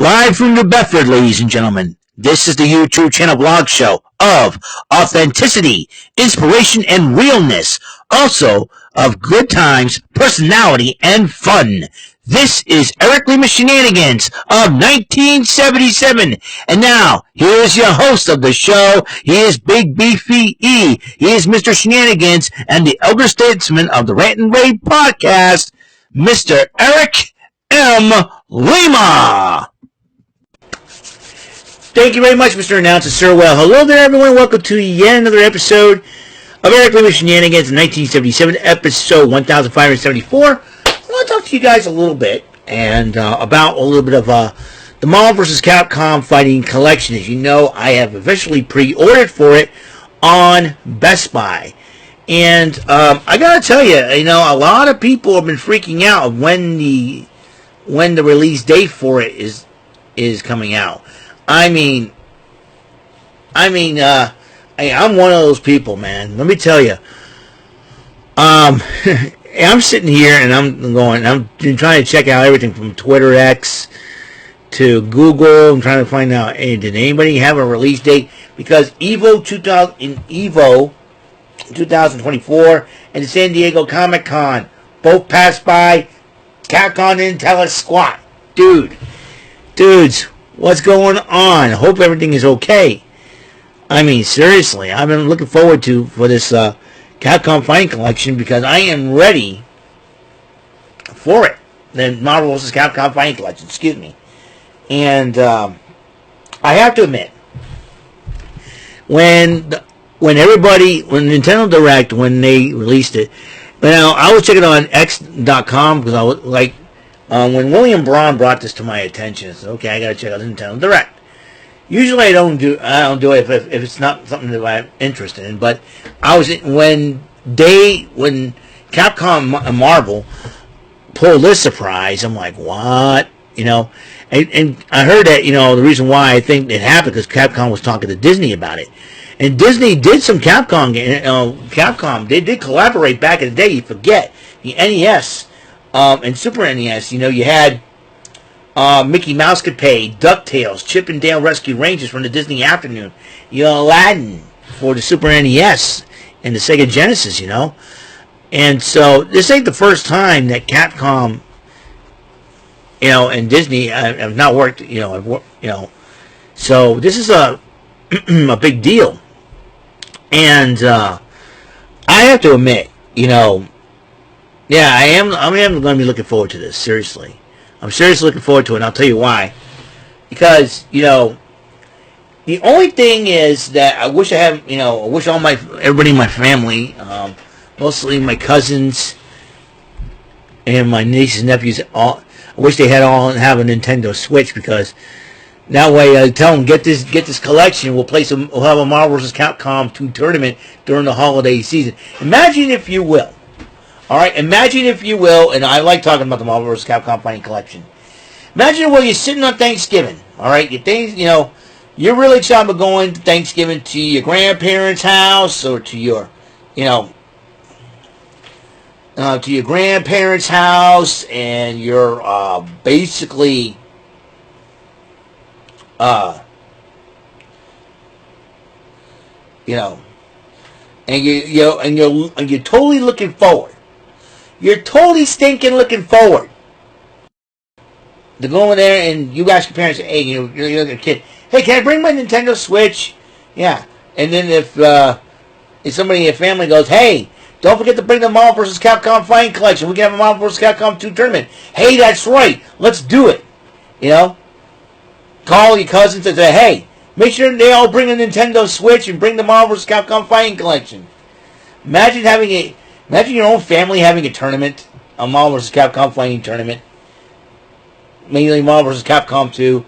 Live from New Bedford, ladies and gentlemen, this is the YouTube channel blog show of authenticity, inspiration, and realness, also of good times, personality, and fun. This is Eric Lima Shenanigans of 1977, and now, here's your host of the show. He is Big Beefy E. He is Mr. Shenanigans and the elder statesman of the Rant and Rave podcast, Mr. Eric M. Lima. Thank you very much, Mr. Announcer, sir. Well, hello there, everyone. Welcome to yet another episode of Eric Lima Shenanigans, 1977, episode 1574. I want to talk to you guys a little bit and about a little bit of the Marvel vs. Capcom Fighting Collection. As you know, I have officially pre-ordered for it on Best Buy. And I got to tell you, a lot of people have been freaking out when the release date for it is coming out. I'm one of those people, man. Let me tell you. I'm sitting here and I'm trying to check out everything from Twitter X to Google. I'm trying to find out, hey, did anybody have a release date? Because Evo 2024 and the San Diego Comic-Con both passed by. Capcom didn't tell us squat. Dudes, what's going on? I hope everything is okay. Seriously, I've been looking forward for this Capcom Fighting Collection because I am ready for it. The Marvel vs. Capcom Fighting Collection, excuse me. And I have to admit, when Nintendo Direct, when they released it, I was checking on X.com because I was like, when William Braun brought this to my attention, I said, okay, I gotta check out Nintendo Direct. Usually I don't do it if it's not something that I'm interested in. But when Capcom and Marvel pulled this surprise, I'm like, what? And I heard that, the reason why I think it happened because Capcom was talking to Disney about it. And Disney did some Capcom, they did collaborate back in the day. You forget, the NES and Super NES, you had Mickey Mouse Could Pay, DuckTales, Chip and Dale Rescue Rangers from the Disney Afternoon, Aladdin for the Super NES and the Sega Genesis, And so this ain't the first time that Capcom, and Disney have not worked, So this is a a big deal. And I have to admit, I'm going to be looking forward to this, seriously. I'm seriously looking forward to it, and I'll tell you why. Because, the only thing is that I wish I wish everybody in my family, mostly my cousins and my nieces and nephews, I wish they all have a Nintendo Switch, because that way I tell them, get this collection. We'll have a Marvel vs. Capcom 2 tournament during the holiday season. Imagine if you will. All right, imagine if you will, and I like talking about the Marvel vs. Capcom Fighting Collection. Imagine while you're sitting on Thanksgiving, all right, you're really excited about going to Thanksgiving to your grandparents' house or to your, to your grandparents' house, and you're basically, and you're totally looking forward. You're totally stinking looking forward to go in there, and you ask your parents, hey, you're a kid, hey, can I bring my Nintendo Switch? Yeah. And then if somebody in your family goes, hey, don't forget to bring the Marvel vs. Capcom Fighting Collection. We can have a Marvel vs. Capcom 2 tournament. Hey, that's right. Let's do it. Call your cousins and say, hey, make sure they all bring a Nintendo Switch and bring the Marvel vs. Capcom Fighting Collection. Imagine your own family having a tournament, a Marvel vs. Capcom Fighting tournament. Mainly Marvel vs. Capcom 2.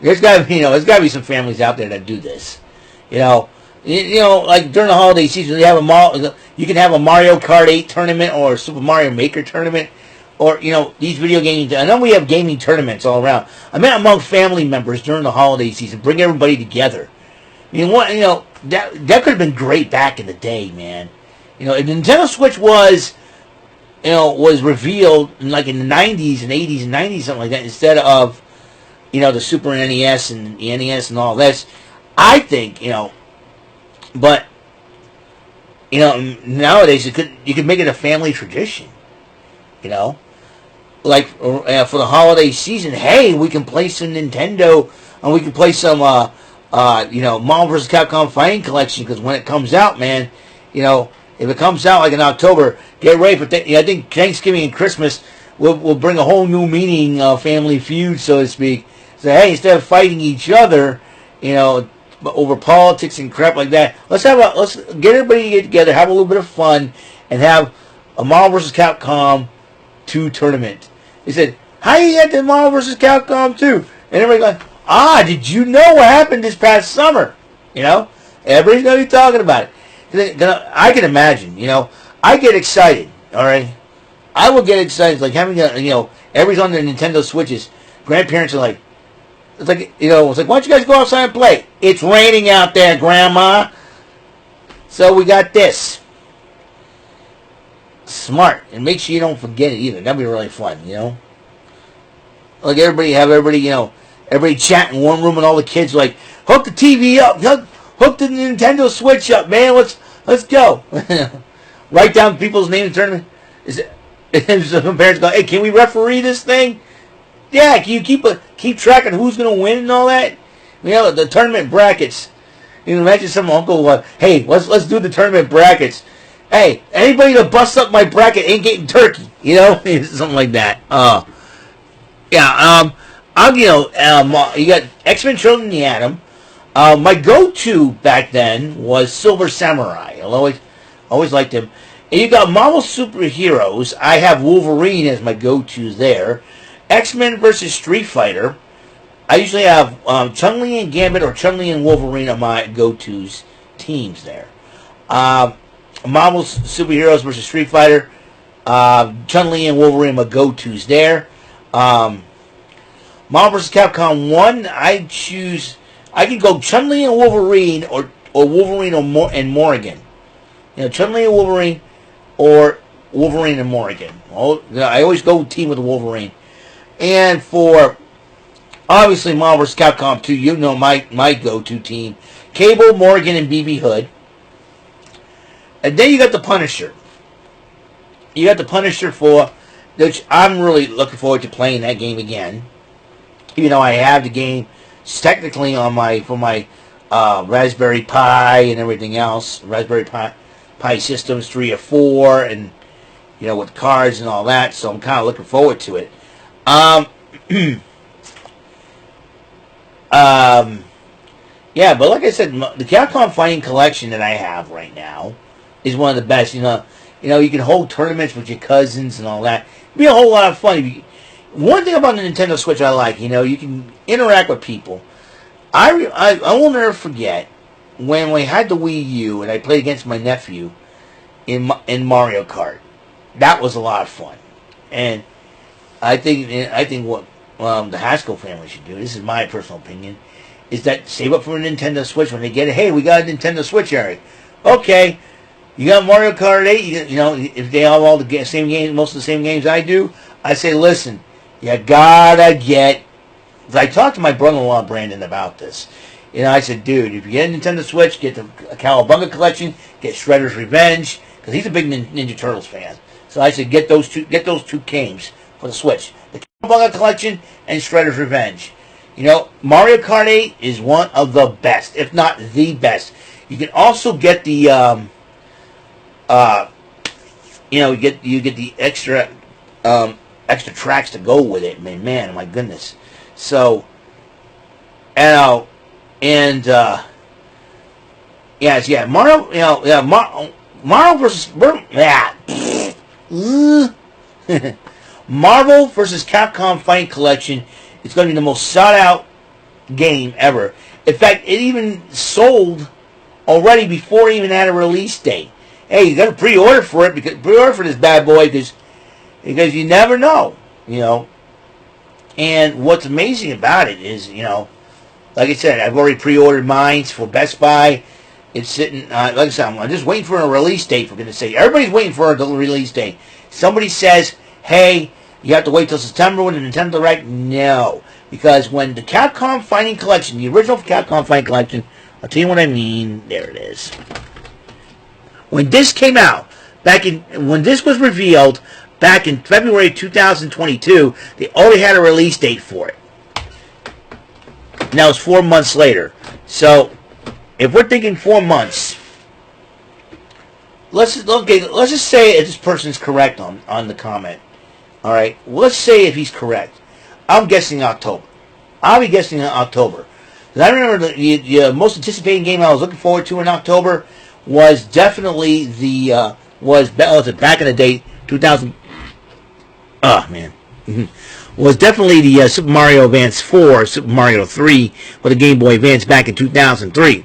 There's got to be some families out there that do this. Like during the holiday season, you can have a Mario Kart 8 tournament or a Super Mario Maker tournament, or these video games. I know we have gaming tournaments all around. I meant among family members during the holiday season, bring everybody together. That could have been great back in the day, man. The Nintendo Switch was was revealed in, like, in the 90s and 80s and 90s, something like that, instead of, the Super NES and the NES and all this. I think, but, nowadays you could make it a family tradition, like, for the holiday season. Hey, we can play some Nintendo, and we can play some, Marvel vs. Capcom Fighting Collection, because when it comes out, man, if it comes out like in October, get ready for I think Thanksgiving and Christmas will bring a whole new meaning of Family Feud, so to speak. So, hey, instead of fighting each other, over politics and crap like that, let's get everybody together, have a little bit of fun, and have a Marvel vs. Capcom 2 tournament. He said, how you get the Marvel vs. Capcom 2? And everybody going, did you know what happened this past summer? Everybody's going to be talking about it. I can imagine, I get excited, all right? I will get excited, like having, everybody's on their Nintendo Switches. Grandparents are like, it's like, why don't you guys go outside and play? It's raining out there, Grandma. So we got this. Smart. And make sure you don't forget it either. That'd be really fun, Like everybody chat in one room and all the kids are like, hook the TV up, hook the Nintendo Switch up, man. Let's go. Write down people's names in the tournament. Some parents go, hey, can we referee this thing? Yeah, can you keep track of who's going to win and all that? The tournament brackets. You can imagine some uncle, hey, let's do the tournament brackets. Hey, anybody that busts up my bracket ain't getting turkey. Something like that. You got X-Men Children of the Atom. My go-to back then was Silver Samurai. I always liked him. And you got Marvel Superheroes. I have Wolverine as my go-to there. X-Men versus Street Fighter. I usually have Chun-Li and Gambit, or Chun-Li and Wolverine are my go-tos teams there. Marvel Superheroes versus Street Fighter. Chun-Li and Wolverine are my go-tos there. Marvel vs. Capcom 1, I can go Chun-Li and Wolverine, or Wolverine and Morrigan. Chun-Li and Wolverine, or Wolverine and Morrigan. I always go team with the Wolverine. And for, obviously, Marvel vs. Capcom 2, my go-to team. Cable, Morrigan, and BB Hood. And then you got the Punisher. You got the Punisher which I'm really looking forward to playing that game again. Even though I have the game technically for my Raspberry Pi and everything else. Raspberry Pi Systems 3 or 4, and with cards and all that. So I'm kind of looking forward to it. Yeah, but like I said, the Capcom Fighting Collection that I have right now is one of the best. You can hold tournaments with your cousins and all that. It'd be a whole lot of fun. One thing about the Nintendo Switch I like, you can interact with people. I will never forget when we had the Wii U and I played against my nephew in Mario Kart. That was a lot of fun, and I think what the Haskell family should do, this is my personal opinion, is that save up for a Nintendo Switch when they get it. Hey, we got a Nintendo Switch, Eric. Okay, you got Mario Kart 8. If they have all the same games, most of the same games I do, I say, listen, you gotta get. I talked to my brother-in-law Brandon about this. I said, dude, if you get a Nintendo Switch, get the Cowabunga collection, get Shredder's Revenge, because he's a big Ninja Turtles fan. So I said, get those two games for the Switch, the Cowabunga collection and Shredder's Revenge. Mario Kart 8 is one of the best, if not the best. You can also get the you get the extra tracks to go with it. Man, my goodness. So, Mario, Mario versus Marvel vs. Capcom Fighting Collection. It's going to be the most sought-out game ever. In fact, it even sold already before it even had a release date. Hey, you got to pre-order for it, for this bad boy, because you never know, And what's amazing about it is, like I said, I've already pre-ordered mine for Best Buy. It's sitting, like I said, I'm just waiting for a release date, for goodness sake. Everybody's waiting for a release date. somebody says, hey, you have to wait till September when the Nintendo Direct. No. Because when the Capcom Fighting Collection, the original Capcom Fighting Collection, I'll tell you what I mean. There it is. When this came out, when this was revealed back in February 2022, they already had a release date for it. Now it's 4 months later. So, if we're thinking 4 months, let's just say if this person's correct on the comment. All right, let's say if he's correct. I'm guessing October. I'll be guessing October. Because I remember the most anticipating game I was looking forward to in October was definitely back in the day 2000. Oh man, was definitely the Super Mario Advance 4, Super Mario 3 for the Game Boy Advance back in 2003.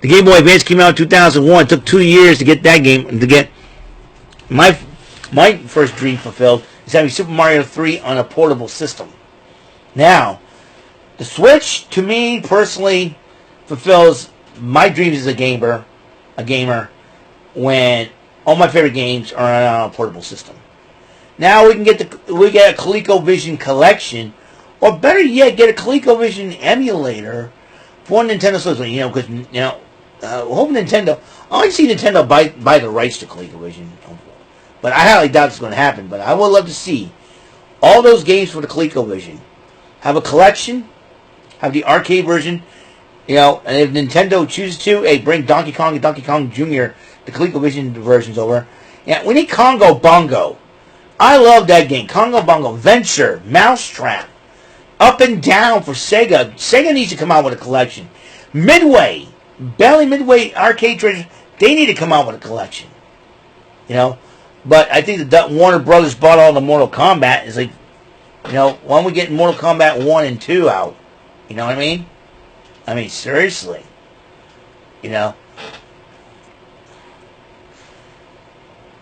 The Game Boy Advance came out in 2001. It took 2 years to get that game, to get my first dream fulfilled, is having Super Mario 3 on a portable system. Now, the Switch, to me personally, fulfills my dreams as a gamer, when all my favorite games are on a portable system. Now we get a ColecoVision collection, or better yet, get a ColecoVision emulator for Nintendo Switch. Because hope Nintendo. I want to see Nintendo buy the rights to ColecoVision, but I highly doubt it's going to happen. But I would love to see all those games for the ColecoVision. Have a collection, have the arcade version, and if Nintendo chooses to, hey, bring Donkey Kong and Donkey Kong Jr., the ColecoVision versions over. Yeah, we need Congo Bongo. I love that game. Congo Bongo, Venture, Mousetrap, Up and Down for Sega. Sega needs to come out with a collection. Midway Arcade Treasures, they need to come out with a collection. But I think that Warner Brothers bought all the Mortal Kombat. It's like, why don't we get Mortal Kombat 1 and 2 out? You know what I mean? I mean, seriously.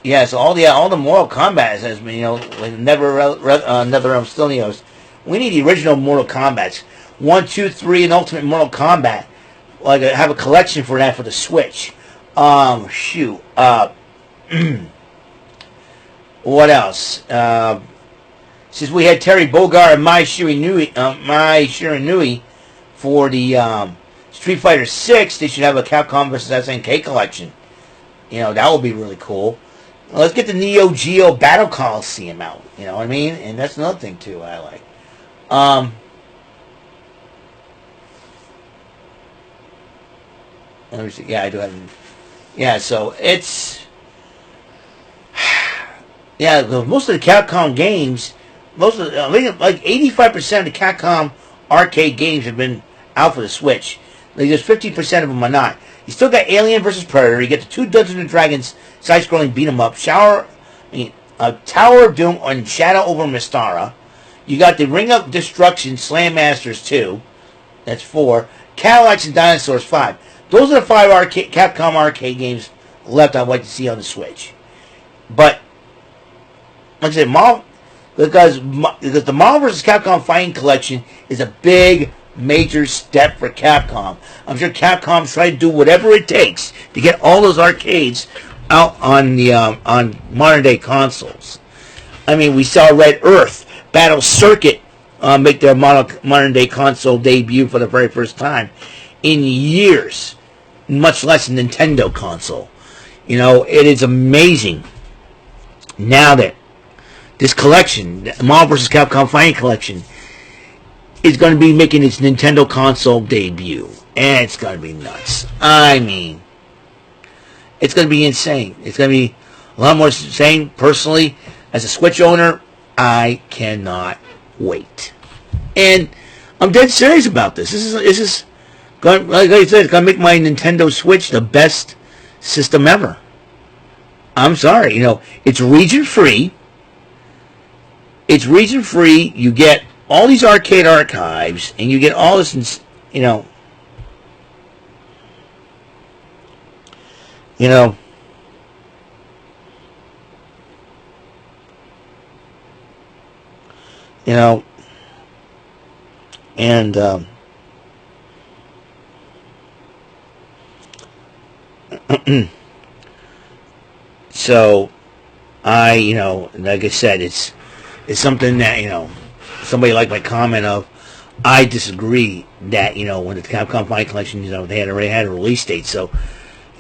Yeah, so all the Mortal Kombat has been, like NetherRealm still, we need the original Mortal Kombats. 1, 2, 3, and Ultimate Mortal Kombat. Like, have a collection for that for the Switch. What else? Since we had Terry Bogard and Mai Shiranui for the Street Fighter 6, they should have a Capcom vs. SNK collection. That would be really cool. Let's get the Neo Geo Battle Coliseum out. You know what I mean? And that's another thing, too, I like. Let me see. Yeah, I do have... Yeah, so it's... Yeah, most of the Capcom games... like 85% of the Capcom arcade games have been out for the Switch. Like, there's 50% of them are not. You still got Alien vs. Predator. You get the 2 Dungeons and Dragons side-scrolling beat-em-up. Tower of Doom and Shadow over Mystara. You got the Ring of Destruction Slam Masters 2. That's 4. Cadillacs and Dinosaurs 5. Those are the 5 Capcom arcade games left I'd like to see on the Switch. But, like I said, because the Marvel vs. Capcom Fighting Collection is a big, major step for Capcom. I'm sure Capcom's trying to do whatever it takes to get all those arcades out on the on modern day consoles. I mean, we saw Red Earth Battle Circuit make their modern day console debut for the very first time in years, much less a Nintendo console. It is amazing now that this collection, the Marvel vs. Capcom Fighting Collection, is going to be making its Nintendo console debut. And it's going to be nuts. I mean, it's going to be insane. It's going to be a lot more insane. Personally, as a Switch owner, I cannot wait. And I'm dead serious about this. This is going, like I said, it's going to make my Nintendo Switch the best system ever. I'm sorry. It's region free. It's region free. You get all these arcade archives, and you get all this, and so Like I said, it's something that, somebody liked my comment of, I disagree that, when the Capcom Fighting Collection, they had already had a release date, so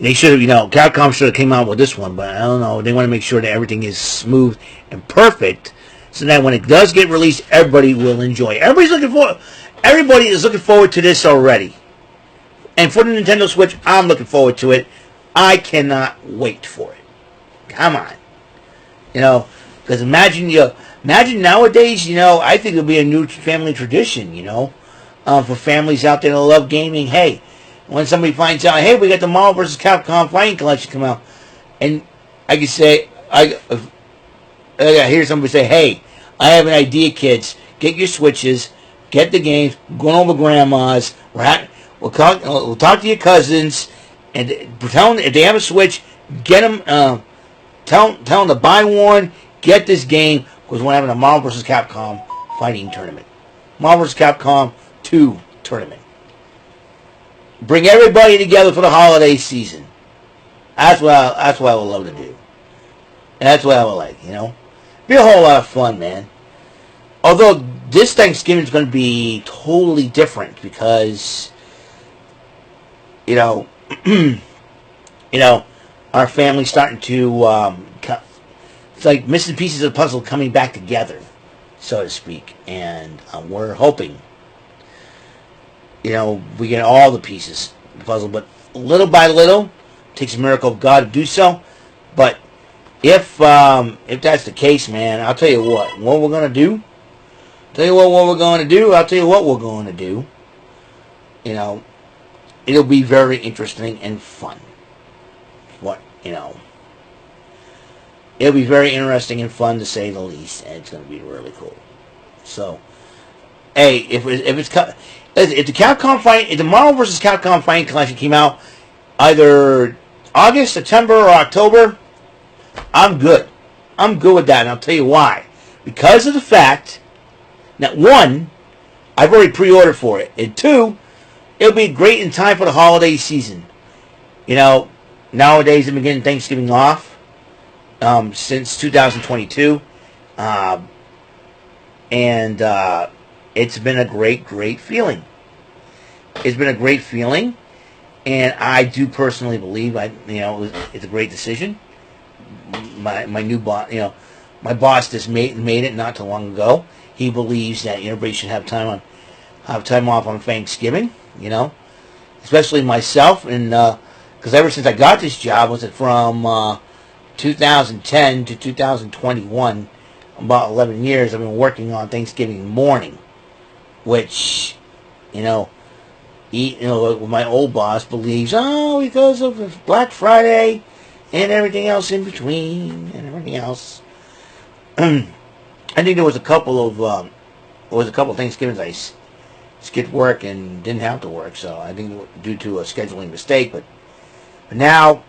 they should have, Capcom should have came out with this one, but I don't know, they want to make sure that everything is smooth and perfect, so that when it does get released, everybody will enjoy it. Everybody is looking forward to this already. And for the Nintendo Switch, I'm looking forward to it. I cannot wait for it. Come on. Because imagine nowadays, I think it'll be a new family tradition, for families out there that love gaming. Hey, when somebody finds out, hey, we got the Marvel vs. Capcom Fighting Collection come out, and I can say, I hear somebody say, hey, I have an idea, kids. Get your Switches, get the games, go over grandma's, we'll talk to your cousins, and tell them if they have a Switch, get them, tell them to buy one, get this game, because we're having a Marvel vs. Capcom fighting tournament. Marvel vs. Capcom 2 tournament. Bring everybody together for the holiday season. That's what I would love to do. And that's what I would like, Be a whole lot of fun, man. Although this Thanksgiving is going to be totally different because, our family's starting to, it's like missing pieces of the puzzle coming back together, so to speak. And we're hoping, we get all the pieces of the puzzle, but little by little, it takes a miracle of God to do so. But if that's the case, man, I'll tell you what we're going to do. I'll tell you what we're going to do. It'll be very interesting and fun. It'll be very interesting and fun to say the least, and it's going to be really cool. So, hey, if the Marvel vs. Capcom Fighting Collection came out either August, September, or October, I'm good. I'm good with that, and I'll tell you why. Because of the fact that, one, I've already pre-ordered for it, and two, it'll be great in time for the holiday season. Nowadays they've been getting Thanksgiving off since 2022, and it's been a great feeling. It's been a great feeling, and I do personally believe it's a great decision. My new boss, my boss just made it not too long ago. He believes that everybody should have time off on Thanksgiving. Especially myself, and because ever since I got this job, was it from 2010 to 2021, about 11 years, I've been working on Thanksgiving morning, which, my old boss believes, because of Black Friday and everything else in between and everything else. I think there was a couple of Thanksgivings I skipped work and didn't have to work, so I think due to a scheduling mistake, but now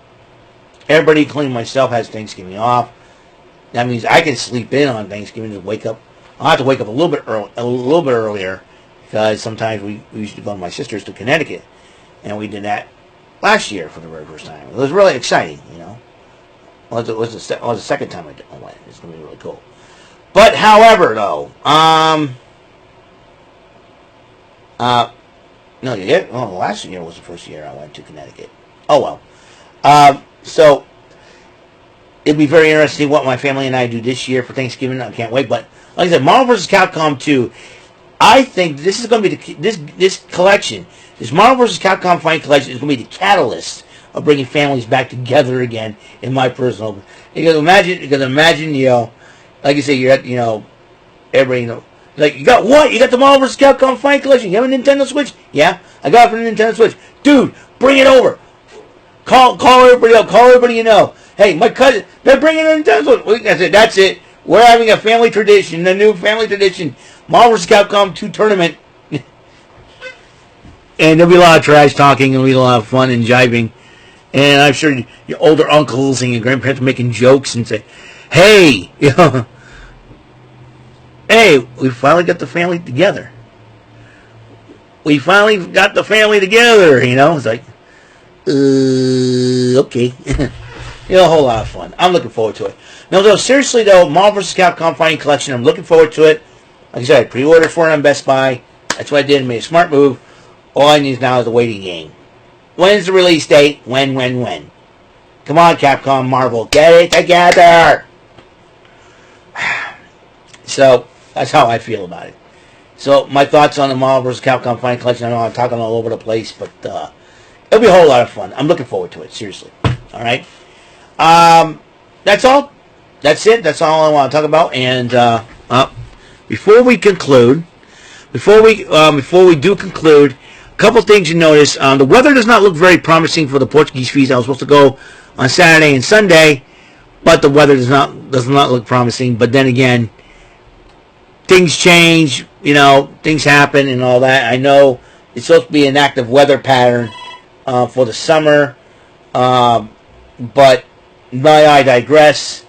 everybody, including myself, has Thanksgiving off. That means I can sleep in on Thanksgiving and wake up. I'll have to wake up a little bit earlier, because sometimes we used to go to my sister's to Connecticut, and we did that last year for the very first time. It was really exciting, It was the second time I went. It's going to be really cool. But however, though, last year was the first year I went to Connecticut. Oh well. So it'll be very interesting what my family and I do this year for Thanksgiving. I can't wait. But like I said, Marvel vs. Capcom 2. I think this is going to be this collection. This Marvel vs. Capcom Fighting Collection is going to be the catalyst of bringing families back together again. In my personal, because imagine, like you say, you're at, everybody, like, you got what? You got the Marvel vs. Capcom Fighting Collection. You have a Nintendo Switch? Yeah, I got it for the Nintendo Switch. Dude, bring it over. Call everybody up. Call everybody you know. Hey, my cousin, they're bringing a Nintendo Switch. That's it. We're having a family tradition, a new family tradition. Marvel vs. Capcom 2 tournament. And there'll be a lot of trash talking, and there'll be a lot of fun and jibing. And I'm sure your older uncles and your grandparents are making jokes and say, hey, hey, we finally got the family together. It's like, okay. A whole lot of fun. I'm looking forward to it. No, though, seriously, though, Marvel vs. Capcom Fighting Collection, I'm looking forward to it. Like I said, I pre-ordered for it on Best Buy. That's what I did. I made a smart move. All I need now is a waiting game. When's the release date? When? Come on, Capcom, Marvel. Get it together! So, that's how I feel about it. So, my thoughts on the Marvel vs. Capcom Fighting Collection. I know I'm talking all over the place, but it'll be a whole lot of fun. I'm looking forward to it, seriously. Alright? That's all. That's it. That's all I want to talk about. And before we conclude, before we do conclude, a couple things you notice. The weather does not look very promising for the Portuguese feast. I was supposed to go on Saturday and Sunday, but the weather does not look promising. But then again, things change. Things happen and all that. I know it's supposed to be an active weather pattern for the summer, but I digress.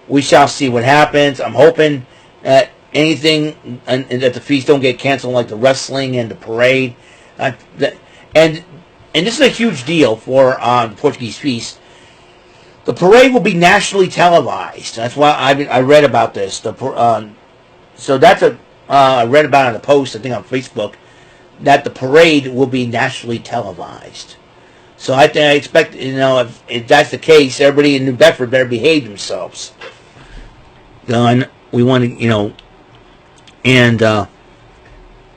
We shall see what happens. I'm hoping that anything and that the feast don't get canceled, like the wrestling and the parade. And this is a huge deal for the Portuguese feast. The parade will be nationally televised. That's why I read about this. So that's I read about it in a post, I think on Facebook, that the parade will be nationally televised. So I expect, if that's the case, everybody in New Bedford better behave themselves. And we want to, and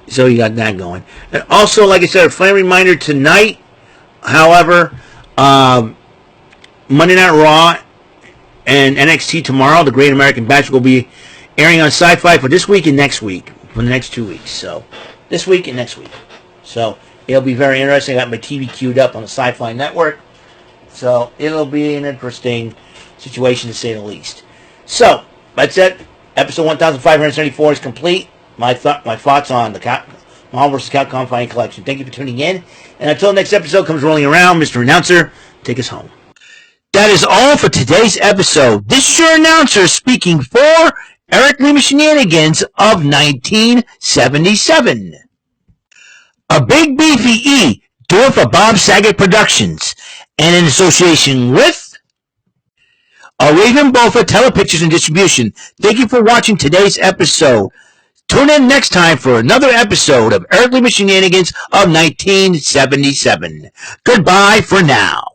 so you got that going. And also, like I said, a friendly reminder tonight, however, Monday Night Raw and NXT tomorrow, the Great American Bash, will be airing on Sci-Fi for this week and next week, for the next 2 weeks. So, this week and next week. So, it'll be very interesting. I got my TV queued up on the Sci-Fi Network. So, it'll be an interesting situation, to say the least. So, that's it. Episode 1574 is complete. My thoughts on the Marvel vs. Capcom Fighting Collection. Thank you for tuning in. And until next episode comes rolling around, Mr. Announcer, take us home. That is all for today's episode. This is your announcer speaking for Eric Lima Shenanigans of 1977. A Big Beefy E, do it for Bob Saget Productions, and in association with a Raven Bofa Telepictures and Distribution. Thank you for watching today's episode. Tune in next time for another episode of Eric Lima Shenanigans of 1977. Goodbye for now.